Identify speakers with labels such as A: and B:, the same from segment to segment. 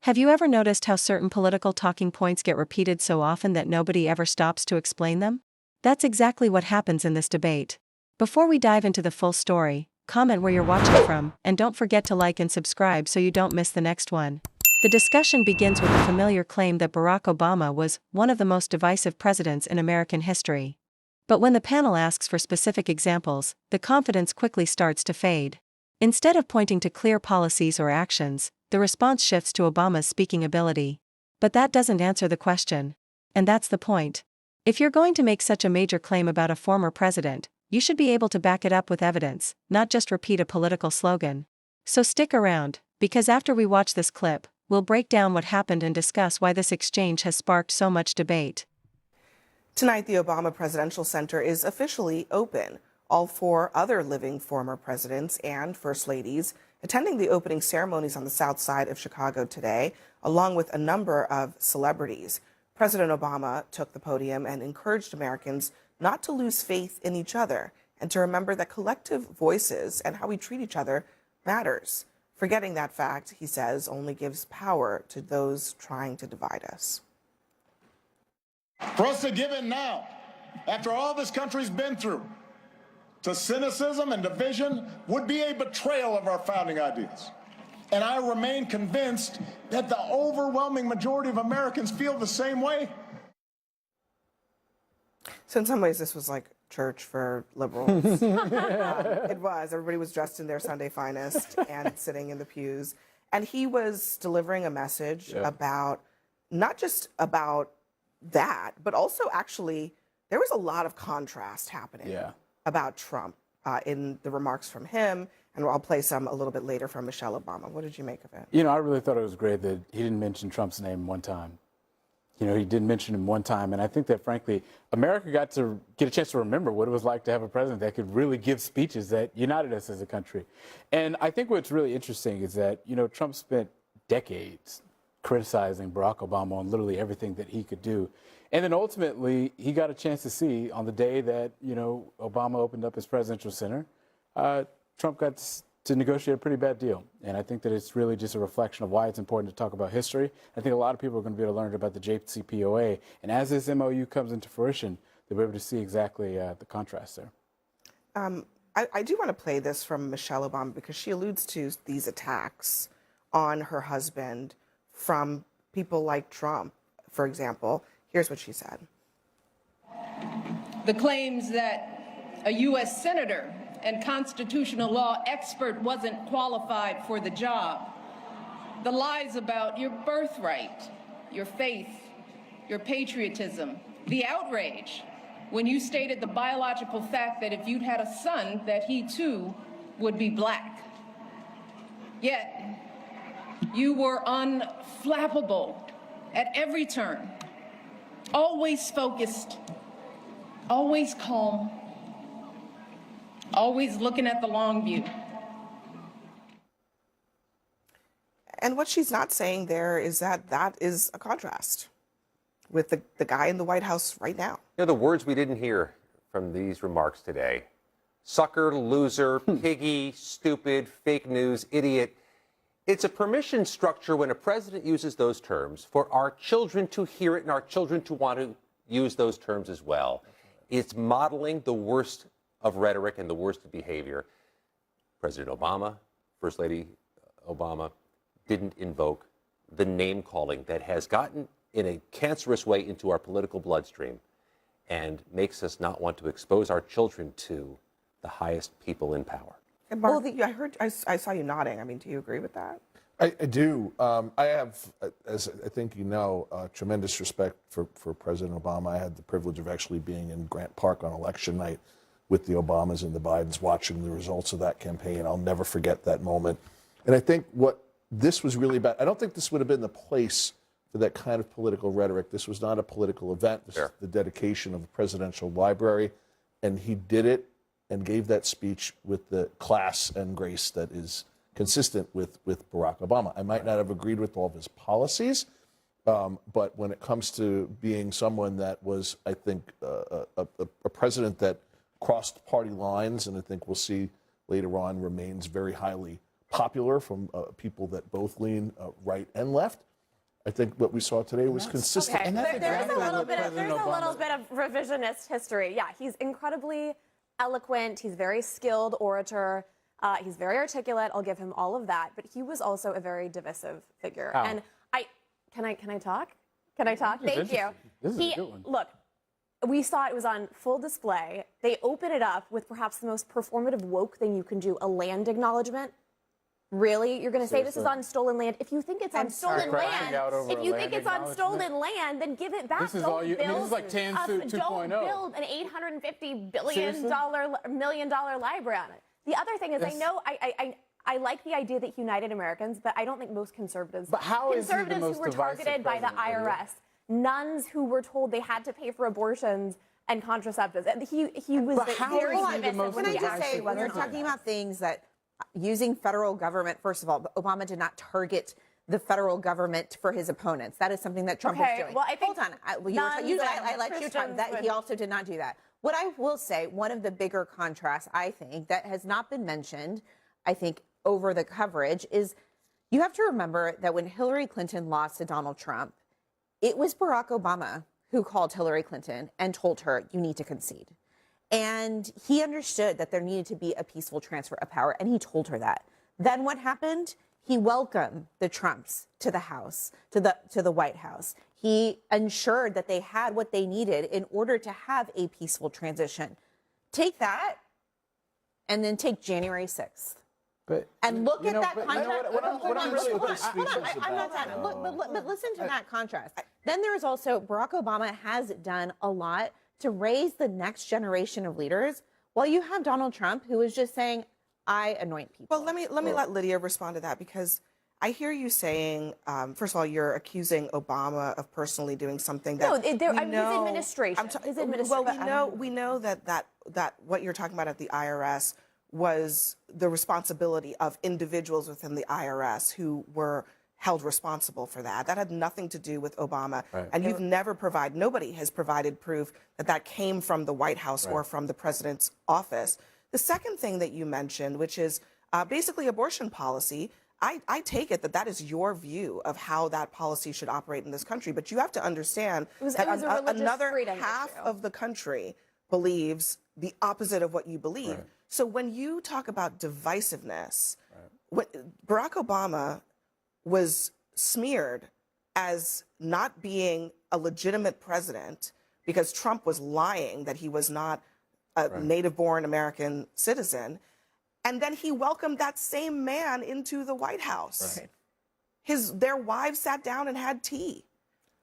A: Have you ever noticed how certain political talking points get repeated so often that nobody ever stops to explain them? That's exactly what happens in this debate. Before we dive into the full story, comment where you're watching from, and don't forget to like and subscribe so you don't miss the next one. The discussion begins with the familiar claim that Barack Obama was one of the most divisive presidents in American history. But when the panel asks for specific examples, the confidence quickly starts to fade. Instead of pointing to clear policies or actions, the response shifts to Obama's speaking ability. But that doesn't answer the question. And that's the point. If you're going to make such a major claim about a former president, you should be able to back it up with evidence, not just repeat a political slogan. So stick around, because after we watch this clip, we'll break down what happened and discuss why this exchange has sparked so much debate.
B: Tonight, the Obama Presidential Center is officially open. All four other living former presidents and first ladies attending the opening ceremonies on the south side of Chicago today, along with a number of celebrities. President Obama took the podium and encouraged Americans not to lose faith in each other and to remember that collective voices and how we treat each other matters. Forgetting that fact, he says, only gives power to those trying to divide us.
C: For us to give in now, after all this country's been through, to cynicism and division would be a betrayal of our founding ideas. And I remain convinced that the overwhelming majority of Americans feel the same way.
B: So in some ways, this was like church for liberals. It was. Everybody was dressed in their Sunday finest and sitting in the pews. And he was delivering a message about, not just about that, but also actually, there was a lot of contrast happening about Trump in the remarks from him. And I'll play some a little bit later from Michelle Obama. What did you make of it?
D: You know, I really thought it was great that he didn't mention Trump's name one time. You know, he didn't mention him one time. And I think that, frankly, America got to get a chance to remember what it was like to have a president that could really give speeches that united us as a country. And I think what's really interesting is that, you know, Trump spent decades criticizing Barack Obama on literally everything that he could do. And then ultimately, he got a chance to see on the day that, you know, Obama opened up his presidential center, Trump got to negotiate a pretty bad deal. And I think that it's really just a reflection of why it's important to talk about history. I think a lot of people are going to be able to learn about the JCPOA. And as this MOU comes into fruition, they'll be able to see exactly the contrast there.
B: I do want to play this from Michelle Obama because she alludes to these attacks on her husband from people like Trump, for example. Here's what she said.
E: The claims that a U.S. senator and constitutional law expert wasn't qualified for the job. The lies about your birthright, your faith, your patriotism. The outrage when you stated the biological fact that if you'd had a son, that he too would be black. Yet, you were unflappable at every turn. Always focused, always calm, always looking at the long view.
B: And what she's not saying there is that that is a contrast with the guy in the White House right now.
F: You know, the words we didn't hear from these remarks today: sucker, loser, piggy, stupid, fake news, idiot. It's a permission structure when a president uses those terms for our children to hear it and our children to want to use those terms as well. It's modeling the worst of rhetoric and the worst of behavior. President Obama, First Lady Obama, didn't invoke the name calling that has gotten in a cancerous way into our political bloodstream and makes us not want to expose our children to the highest people in power.
B: And Mark, I saw you nodding. I mean, do you agree with that?
G: I do. I have, as I think you know, tremendous respect for President Obama. I had the privilege of actually being in Grant Park on election night with the Obamas and the Bidens, watching the results of that campaign. I'll never forget that moment. And I think what this was really about, I don't think this would have been the place for that kind of political rhetoric. This was not a political event. This is the dedication of a presidential library. And he did it and gave that speech with the class and grace that is consistent with Barack Obama. I might not have agreed with all of his policies, but when it comes to being someone that was, I think, a president that crossed party lines, and I think we'll see later on remains very highly popular from people that both lean right and left, I think what we saw today was consistent.
H: Okay,
D: And that's
H: there's
D: exactly
H: a little
D: what
H: bit of
D: President
H: revisionist history. Yeah, he's incredibly eloquent. He's a very skilled orator. He's very articulate. I'll give him all of that. But he was also a very divisive figure.
D: How?
H: And can I talk? Can I talk? Thank you.
D: This is a good one.
H: Look, we saw it was on full display. They open it up with perhaps the most performative woke thing you can do, a land acknowledgement. Really? You're going to say this is on stolen land? If you think it's on stolen land, if you think it's on stolen land, then give it back.
D: This is all you. I mean, this is like TAN 2.0.
H: Don't build an $850 million library on it. The other thing is, I know I like the idea that he united Americans, but I don't think most conservatives.
D: But how is he the
H: conservatives
D: most
H: who were
D: divisive
H: targeted by the
D: president,
H: IRS, nuns who were told they had to pay for abortions and contraceptives. And he was
D: But how
H: very
D: is he the
H: divisive
D: most
H: with
I: Can I
H: the
I: just say,
H: IRS.
I: when you're talking about things that using federal government, first of all, Obama did not target the federal government for his opponents. That is something that Trump was doing.
H: Well, I think
I: Hold on. I let you talk. That he also did not do that. What I will say, one of the bigger contrasts, I think, that has not been mentioned, I think, over the coverage is you have to remember that when Hillary Clinton lost to Donald Trump, it was Barack Obama who called Hillary Clinton and told her, you need to concede. And he understood that there needed to be a peaceful transfer of power, and he told her that. Then what happened? He welcomed the Trumps to the House, to the White House. He ensured that they had what they needed in order to have a peaceful transition. Take that, and then take January 6th. And look at that contrast. Hold on. I'm not done. Look, but listen to that contrast. Then there is also Barack Obama has done a lot to raise the next generation of leaders, while you have Donald Trump, who is just saying, I anoint people.
B: Well, let me let Lydia respond to that, because I hear you saying, first of all, you're accusing Obama of personally doing something that
H: his administration. His administration.
B: Well, we know that what you're talking about at the IRS was the responsibility of individuals within the IRS who were held responsible for that. That had nothing to do with Obama. Right. And you've never provided, nobody has provided proof that that came from the White House or from the president's office. The second thing that you mentioned, which is basically abortion policy, I take it that is your view of how that policy should operate in this country. But you have to understand that another half of the country believes the opposite of what you believe. Right. So when you talk about divisiveness, Barack Obama was smeared as not being a legitimate president because Trump was lying that he was not a native-born American citizen. And then he welcomed that same man into the White House. Right. Their wives sat down and had tea.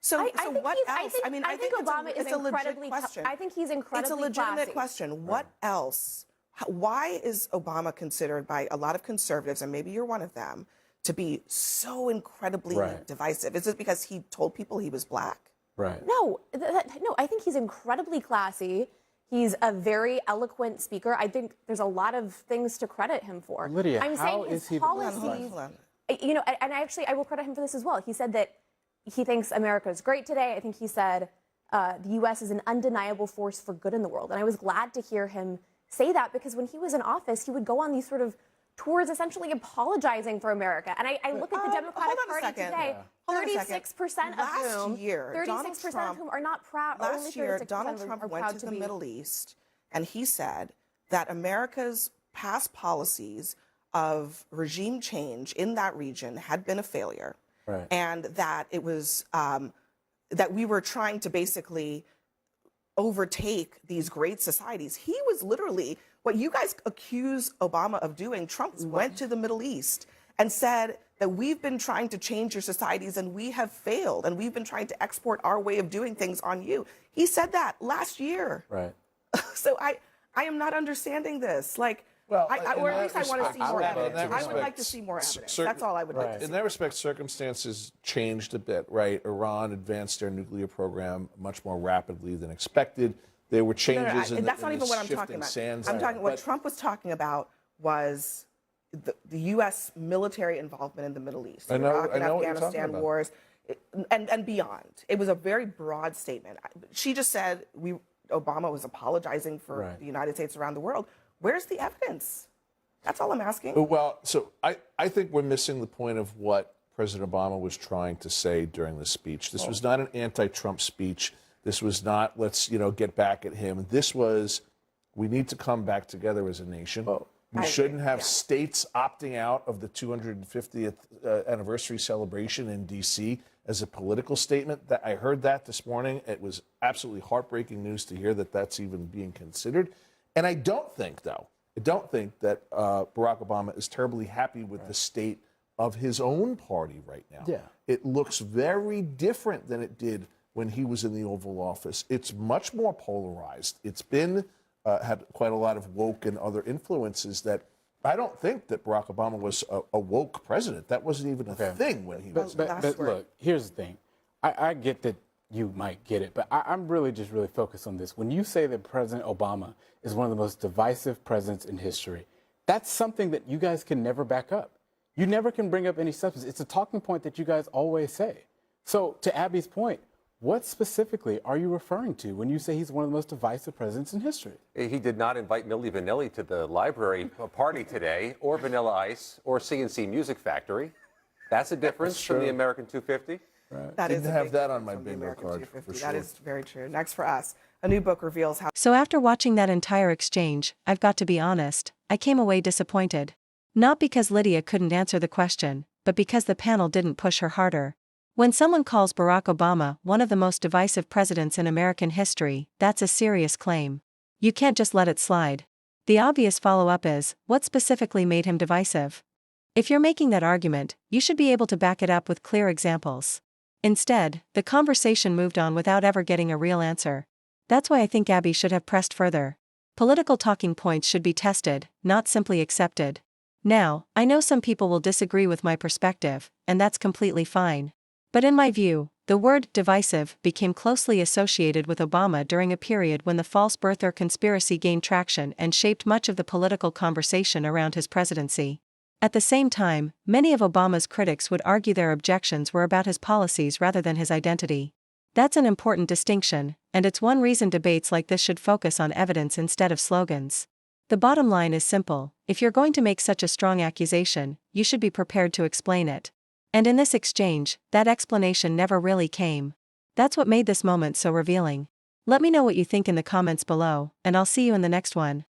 B: So what else?
H: I think Obama is incredibly
B: question.
H: I think he's incredibly
B: It's a legitimate
H: classy.
B: question. What else? Why is Obama considered by a lot of conservatives, and maybe you're one of them, to be so incredibly divisive? Is it because he told people he was black?
D: Right.
H: No, no. I think he's incredibly classy. He's a very eloquent speaker. I think there's a lot of things to credit him for.
D: Lydia,
H: I'm saying his policies.
B: Hold on.
H: You know, and I will credit him for this as well. He said that he thinks America is great today. I think he said the U.S. is an undeniable force for good in the world. And I was glad to hear him say that, because when he was in office, he would go on these sort of tours essentially apologizing for America. And I look at the Democratic Party today, 36% of whom are not proud.
B: Last year, Donald Trump went to the Middle East, and he said that America's past policies of regime change in that region had been a failure. Right. And that it was that we were trying to basically overtake these great societies. He was literally, what you guys accuse Obama of doing, Trump went to the Middle East and said that we've been trying to change your societies and we have failed, and we've been trying to export our way of doing things on you. He said that last year.
D: Right.
B: So I am not understanding this. Like, or at least I want to see more evidence. I would like to see more evidence. That's all I would like to see.
G: In that respect, circumstances changed a bit, right? Iran advanced their nuclear program much more rapidly than expected. There were changes in
B: that's not even what I'm talking about. I'm talking what Trump was talking about was the U.S. military involvement in the Middle East, Iraq and Afghanistan wars, and beyond. It was a very broad statement. She just said Obama was apologizing for the United States around the world. Where's the evidence? That's all I'm asking.
G: Well, so I think we're missing the point of what President Obama was trying to say during the speech. This was not an anti-Trump speech. This was not, let's, get back at him. This was, we need to come back together as a nation. We shouldn't have states opting out of the 250th anniversary celebration in D.C. as a political statement. That I heard that this morning. It was absolutely heartbreaking news to hear that that's even being considered. And I don't think that Barack Obama is terribly happy with the state of his own party right now.
D: Yeah.
G: It looks very different than it did when he was in the Oval Office. It's much more polarized. It's been had quite a lot of woke and other influences that I don't think that Barack Obama was a woke president. That wasn't even a thing when he was.
D: But look, here's the thing. I get that you might get it, but I'm really focused on this. When you say that President Obama is one of the most divisive presidents in history, that's something that you guys can never back up. You never can bring up any substance. It's a talking point that you guys always say. So to Abby's point, what specifically are you referring to when you say he's one of the most divisive presidents in history?
F: He did not invite Milli Vanilli to the library party today, or Vanilla Ice, or CNC Music Factory. That's a difference from the American 250.
G: Right.
B: That
G: Didn't
B: is a
G: have
B: big
G: that on
B: difference
G: my
B: from the
G: bingo
B: American
G: card
B: 250.
G: for sure.
B: That is very true. Next for us, a new book reveals how.
A: So after watching that entire exchange, I've got to be honest, I came away disappointed. Not because Lydia couldn't answer the question, but because the panel didn't push her harder. When someone calls Barack Obama one of the most divisive presidents in American history, that's a serious claim. You can't just let it slide. The obvious follow-up is, what specifically made him divisive? If you're making that argument, you should be able to back it up with clear examples. Instead, the conversation moved on without ever getting a real answer. That's why I think Abby should have pressed further. Political talking points should be tested, not simply accepted. Now, I know some people will disagree with my perspective, and that's completely fine. But in my view, the word divisive became closely associated with Obama during a period when the false birther conspiracy gained traction and shaped much of the political conversation around his presidency. At the same time, many of Obama's critics would argue their objections were about his policies rather than his identity. That's an important distinction, and it's one reason debates like this should focus on evidence instead of slogans. The bottom line is simple: if you're going to make such a strong accusation, you should be prepared to explain it. And in this exchange, that explanation never really came. That's what made this moment so revealing. Let me know what you think in the comments below, and I'll see you in the next one.